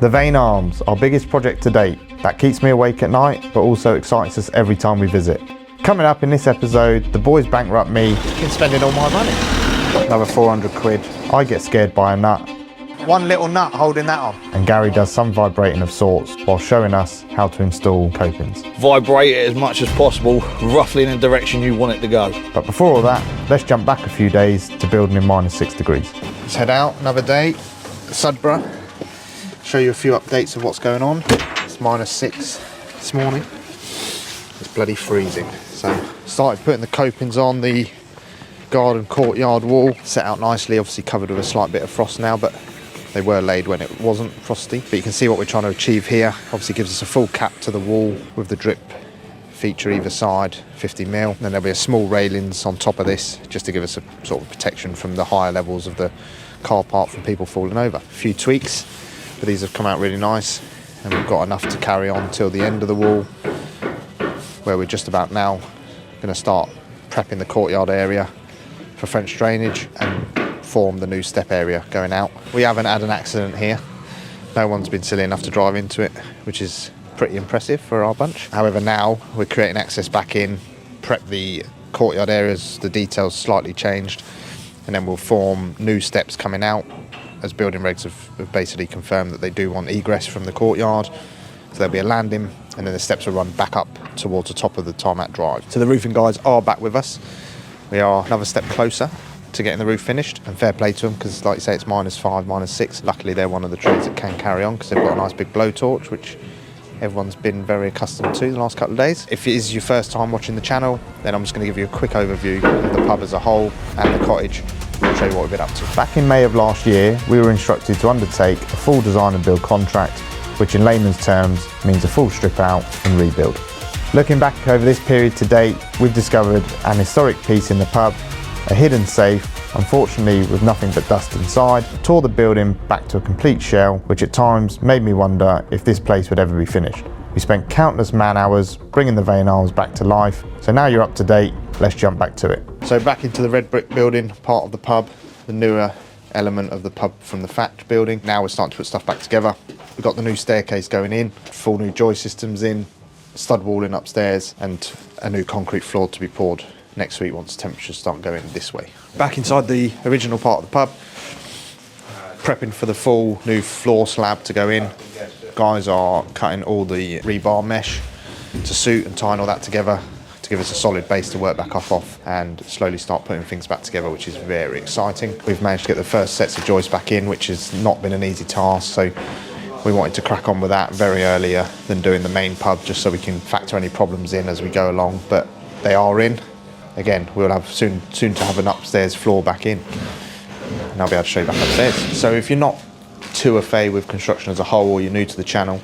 The vane arms, our biggest project to date, that keeps me awake at night but also excites us every time we visit. Coming up in this episode, the boys bankrupt me. Been spending all my money. Another 400 quid. I get scared by a nut. One little nut holding that on. And Gary does some vibrating of sorts while showing us how to install copings. Vibrate it as much as possible, roughly in the direction you want it to go. But before all that, let's jump back a few days to building in -6 degrees. Let's head out another day, Sudborough. Show you a few updates of what's going on. It's -6 this morning. It's bloody freezing. So started putting the copings on the garden courtyard wall. Set out nicely, obviously covered with a slight bit of frost now, but they were laid when it wasn't frosty. But you can see what we're trying to achieve here. Obviously gives us a full cap to the wall with the drip feature either side, 50mm. Then there'll be a small railings on top of this just to give us a sort of protection from the higher levels of the car park from people falling over. A few tweaks, but these have come out really nice, and we've got enough to carry on till the end of the wall, where we're just about now going to start prepping the courtyard area for French drainage and form the new step area going out. We haven't had an accident here. No one's been silly enough to drive into it, which is pretty impressive for our bunch. However, now we're creating access back in, prep the courtyard areas, the details slightly changed, and then we'll form new steps coming out, as building regs have basically confirmed that they do want egress from the courtyard. So there'll be a landing, and then the steps will run back up towards the top of the tarmac drive. So the roofing guys are back with us. We are another step closer to getting the roof finished, and fair play to them, because like you say, it's -5, -6. Luckily they're one of the trades that can carry on, because they've got a nice big blowtorch, which everyone's been very accustomed to the last couple of days. If it is your first time watching the channel, then I'm just going to give you a quick overview of the pub as a whole and the cottage. I'll show you what we've been up to. Back in May of last year, we were instructed to undertake a full design and build contract, which in layman's terms means a full strip out and rebuild. Looking back over this period to date, we've discovered an historic piece in the pub, a hidden safe, unfortunately with nothing but dust inside, tore the building back to a complete shell, which at times made me wonder if this place would ever be finished. We spent countless man hours bringing the vane arms back to life, so now you're up to date, let's jump back to it. So back into the red brick building, part of the pub, the newer element of the pub from the fact building. Now we're starting to put stuff back together. We've got the new staircase going in, full new joist systems in, stud walling upstairs, and a new concrete floor to be poured next week once temperatures start going this way. Back inside the original part of the pub, prepping for the full new floor slab to go in. Guys are cutting all the rebar mesh to suit and tying all that together to give us a solid base to work back off and slowly start putting things back together, which is very exciting. We've managed to get the first sets of joists back in, which has not been an easy task, so we wanted to crack on with that very earlier than doing the main pub, just so we can factor any problems in as we go along, but they are in. Again, we'll have soon to have an upstairs floor back in, and I'll be able to show you back upstairs. So if you're not too au fait with construction as a whole, or you're new to the channel,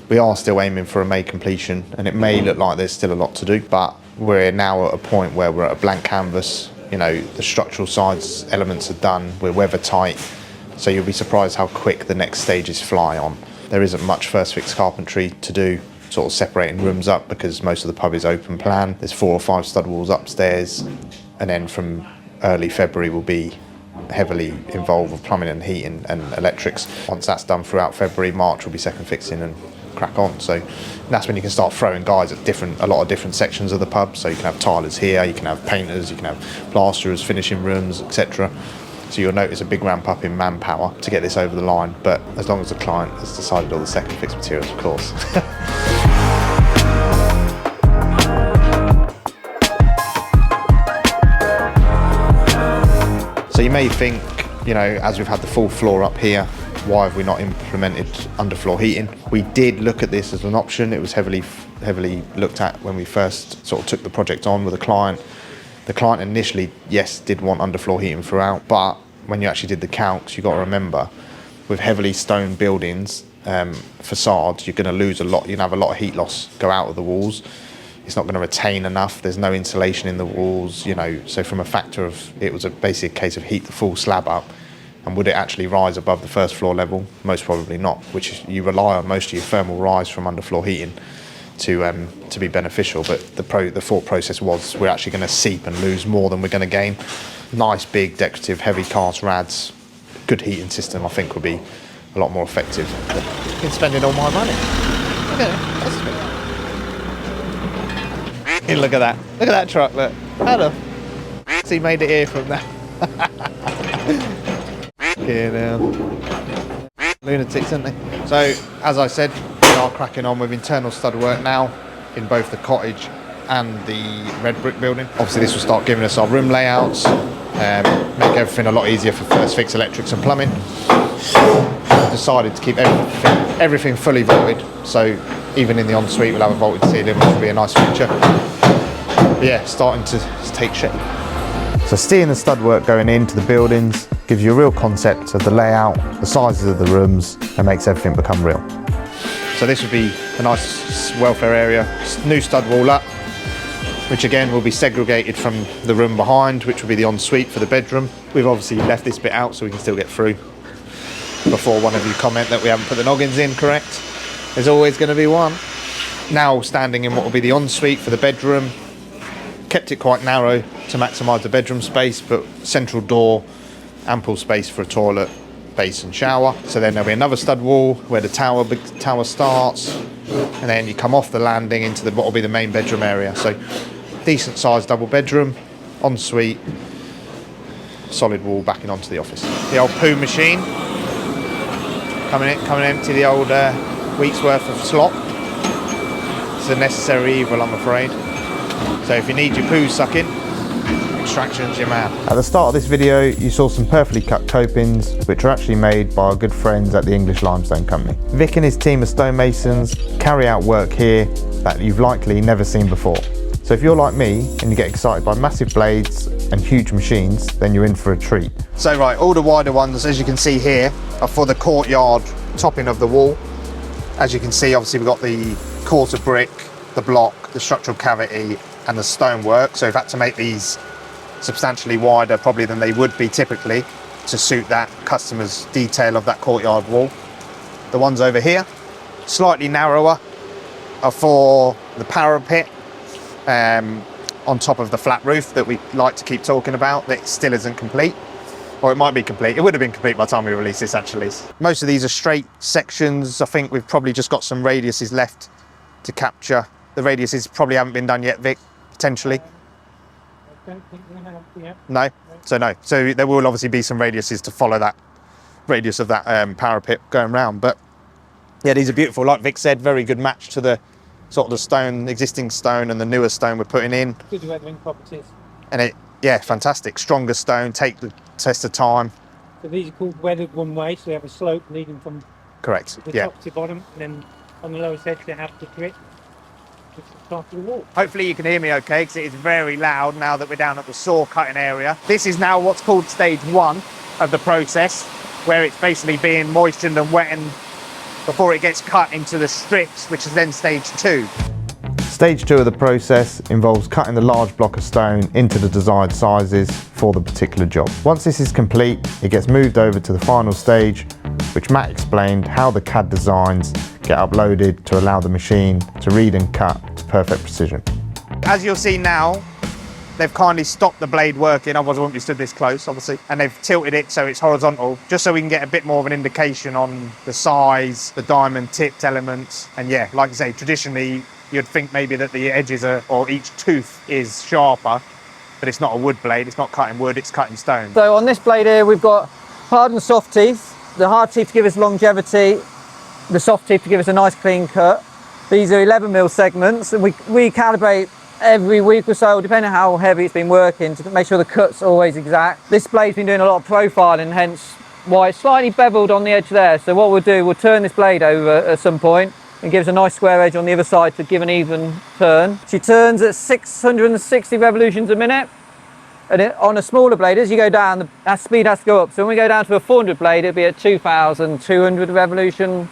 we are still aiming for a May completion, and it may look like there's still a lot to do, but we're now at a point where we're at a blank canvas. You know, the structural sides elements are done, we're weather tight, so you'll be surprised how quick the next stages fly on. There isn't much first fix carpentry to do, sort of separating rooms up, because most of the pub is open plan. There's 4 or 5 stud walls upstairs, and then from early February we'll be heavily involved with plumbing and heating and electrics. Once that's done throughout February, March will be second fixing and crack on. So that's when you can start throwing guys at a lot of different sections of the pub. So you can have tilers here, you can have painters, you can have plasterers, finishing rooms, etc. So you'll notice a big ramp up in manpower to get this over the line, but as long as the client has decided all the second fix materials, of course. So you may think, you know, as we've had the full floor up here, why have we not implemented underfloor heating? We did look at this as an option. It was heavily looked at when we first sort of took the project on with the client. The client initially, yes, did want underfloor heating throughout, but when you actually did the calcs, you got to remember, with heavily stone buildings, facades, you're going to lose a lot. You're going to have a lot of heat loss go out of the walls. It's not going to retain enough. There's no insulation in the walls, you know. So from a factor of, it was a basic case of heat the full slab up, and would it actually rise above the first floor level? Most probably not, which you rely on most of your thermal rise from underfloor heating to be beneficial. But the thought process was, we're actually going to seep and lose more than we're going to gain. Nice big decorative heavy cast rads, good heating system, I think would be a lot more effective. I've been spending all my money. Look at it. Look at that. Look at that truck, look. How the f*** he made it here from there? Here now. Lunatics, aren't they? So, as I said, we are cracking on with internal stud work now in both the cottage and the red brick building. Obviously this will start giving us our room layouts, make everything a lot easier for first fix electrics and plumbing. Decided to keep everything fully vaulted, so even in the ensuite we'll have a vaulted ceiling, which will be a nice feature. But yeah, starting to take shape. So seeing the stud work going into the buildings gives you a real concept of the layout, the sizes of the rooms, and makes everything become real. So this would be a nice welfare area, new stud wall up, which again will be segregated from the room behind, which will be the ensuite for the bedroom. We've obviously left this bit out so we can still get through. Before one of you comment that we haven't put the noggins in correct, there's always going to be one. Now standing in what will be the ensuite for the bedroom, kept it quite narrow to maximise the bedroom space, but central door, ample space for a toilet, base and shower. So then there'll be another stud wall where the big tower starts, and then you come off the landing into what will be the main bedroom area. So decent sized double bedroom, ensuite, solid wall backing onto the office. The old poo machine, coming empty the old week's worth of slop. It's a necessary evil, I'm afraid. So if you need your poo sucking, Extraction's your man. At the start of this video, you saw some perfectly cut copings, which are actually made by our good friends at the English Limestone Company. Vic and his team of stonemasons carry out work here that you've likely never seen before. So if you're like me and you get excited by massive blades and huge machines, then you're in for a treat. So right, all the wider ones, as you can see here, are for the courtyard topping of the wall. As you can see, obviously we've got the quarter brick, the block, the structural cavity and the stonework. So we've had to make these substantially wider probably than they would be typically to suit that customer's detail of that courtyard wall. The ones over here, slightly narrower, are for the parapet on top of the flat roof that we like to keep talking about, that still isn't complete. Or it might be complete. It would have been complete by the time we release this actually. Most of these are straight sections. I think we've probably just got some radiuses left to capture. The radiuses probably haven't been done yet, Vic, potentially. I don't think we have yet. No? So no. So there will obviously be some radiuses to follow that radius of that parapet going round. But yeah, these are beautiful. Like Vic said, very good match to the sort of the stone, existing stone and the newer stone we're putting in. Good weathering properties. And it, yeah, fantastic. Stronger stone, take the test of time. So these are called weathered one way, so they have a slope leading from Correct, the yeah. top to bottom, and then on the lowest edge they have the grit, which is the top of the wall. Hopefully you can hear me okay, because it is very loud now that we're down at the saw cutting area. This is now what's called stage 1 of the process, where it's basically being moistened and wettened before it gets cut into the strips, which is then stage 2. Stage 2 of the process involves cutting the large block of stone into the desired sizes for the particular job. Once this is complete, it gets moved over to the final stage, which Matt explained how the CAD designs get uploaded to allow the machine to read and cut to perfect precision. As you'll see now, they've kindly stopped the blade working, otherwise I wouldn't be stood this close, obviously, and they've tilted it so it's horizontal, just so we can get a bit more of an indication on the size, the diamond tipped elements, and yeah, like I say, traditionally, you'd think maybe that the edges are, or each tooth is sharper, but it's not a wood blade, it's not cutting wood, it's cutting stone. So on this blade here, we've got hard and soft teeth. The hard teeth to give us longevity, the soft teeth to give us a nice clean cut. These are 11mm segments, and we calibrate every week or so, depending on how heavy it's been working, to make sure the cut's always exact. This blade's been doing a lot of profiling, hence why it's slightly beveled on the edge there. So what we'll do, we'll turn this blade over at some point, and gives a nice square edge on the other side to give an even turn. She turns at 660 revolutions a minute. And on a smaller blade, as you go down, that speed has to go up. So when we go down to a 400 blade, it'll be at 2,200 revolutions,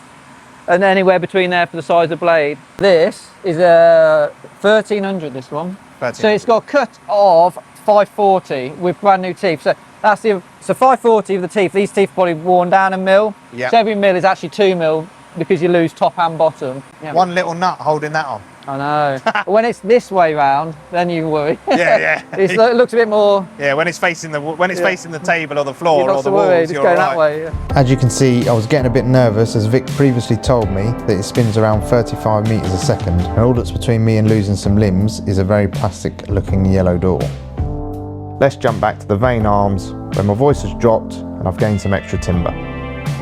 and anywhere between there for the size of the blade. This is a 1,300, this one. 13. So it's got a cut of 540 with brand new teeth. So that's so 540 of the teeth. These teeth are probably worn down a mil. Yeah. So every mil is actually 2 mil because you lose top and bottom. Yeah. One little nut holding that on. I know. But when it's this way round, then you worry. Yeah. It looks a bit more. Yeah, when it's facing facing the table or the floor You're or not the to worry, walls, just you're go all that right. way. Yeah. As you can see, I was getting a bit nervous as Vic previously told me that it spins around 35 metres a second, and all that's between me and losing some limbs is a very plastic looking yellow door. Let's jump back to the vane arms where my voice has dropped and I've gained some extra timber.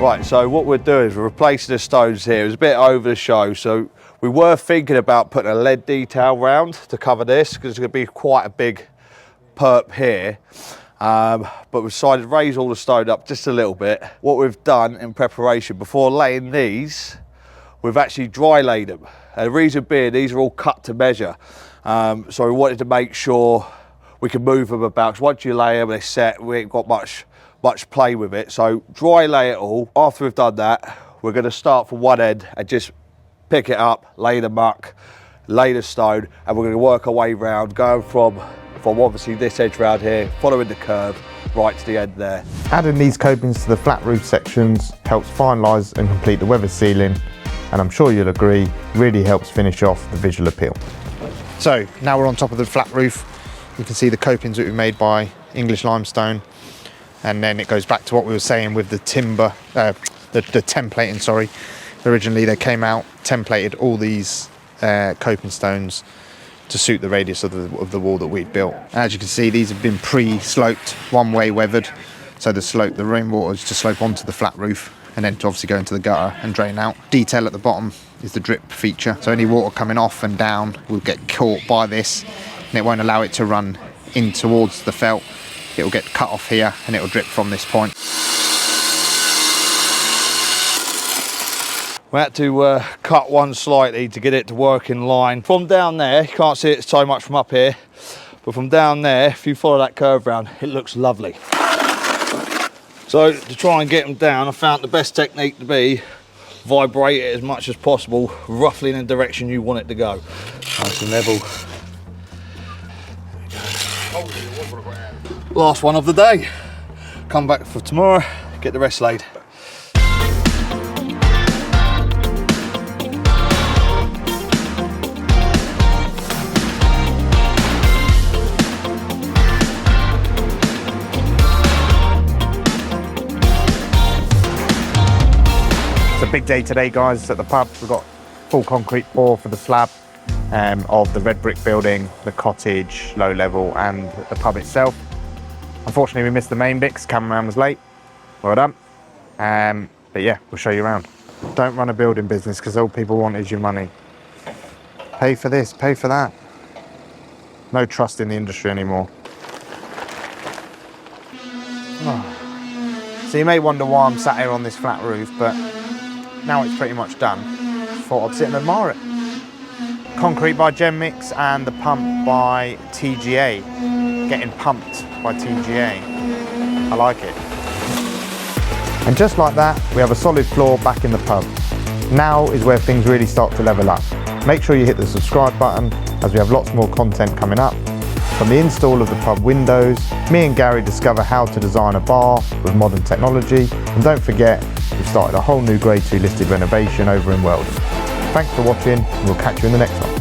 Right, so what we're doing is we're replacing the stones here. It was a bit over the show, so we were thinking about putting a lead detail round to cover this because it's going to be quite a big perp here. But we decided to raise all the stone up just a little bit. What we've done in preparation before laying these, we've actually dry laid them. And the reason being, these are all cut to measure. So we wanted to make sure we can move them about, because once you lay them, they're set, we ain't got much play with it. So dry lay it all. After we've done that, we're going to start from one end and just pick it up, lay the muck, lay the stone, and we're going to work our way round, going from obviously this edge round here, following the curve, right to the end there. Adding these copings to the flat roof sections helps finalise and complete the weather sealing, and I'm sure you'll agree, really helps finish off the visual appeal. So now we're on top of the flat roof. You can see the copings that we made by English limestone, and then it goes back to what we were saying with the timber, the templating, sorry. Originally they came out, templated all these coping stones to suit the radius of the wall that we'd built. As you can see, these have been pre-sloped, one-way weathered, so the rainwater is to slope onto the flat roof and then to obviously go into the gutter and drain out. Detail at the bottom is the drip feature, so any water coming off and down will get caught by this, and it won't allow it to run in towards the felt. It will get cut off here and it will drip from this point. We had to cut one slightly to get it to work in line. From down there, you can't see it so much from up here, but from down there, if you follow that curve round, it looks lovely. So to try and get them down, I found the best technique to be vibrate it as much as possible, roughly in the direction you want it to go. Nice and level. Last one of the day. Come back for tomorrow, get the rest laid. It's a big day today, guys, at the pub. We've got full concrete pour for the slab of the red brick building, the cottage, low level, and the pub itself. Unfortunately, we missed the main bit because cameraman was late. Well done. But yeah, we'll show you around. Don't run a building business because all people want is your money. Pay for this, pay for that. No trust in the industry anymore. Oh. So you may wonder why I'm sat here on this flat roof, but now it's pretty much done. Thought I'd sit and admire it. Concrete by Genmix and the pump by TGA. Getting pumped by TGA. I like it. And just like that, we have a solid floor back in the pub. Now is where things really start to level up. Make sure you hit the subscribe button as we have lots more content coming up. From the install of the pub windows, me and Gary discover how to design a bar with modern technology, and don't forget, we've started a whole new Grade 2 listed renovation over in Worrall. Thanks for watching, and we'll catch you in the next one.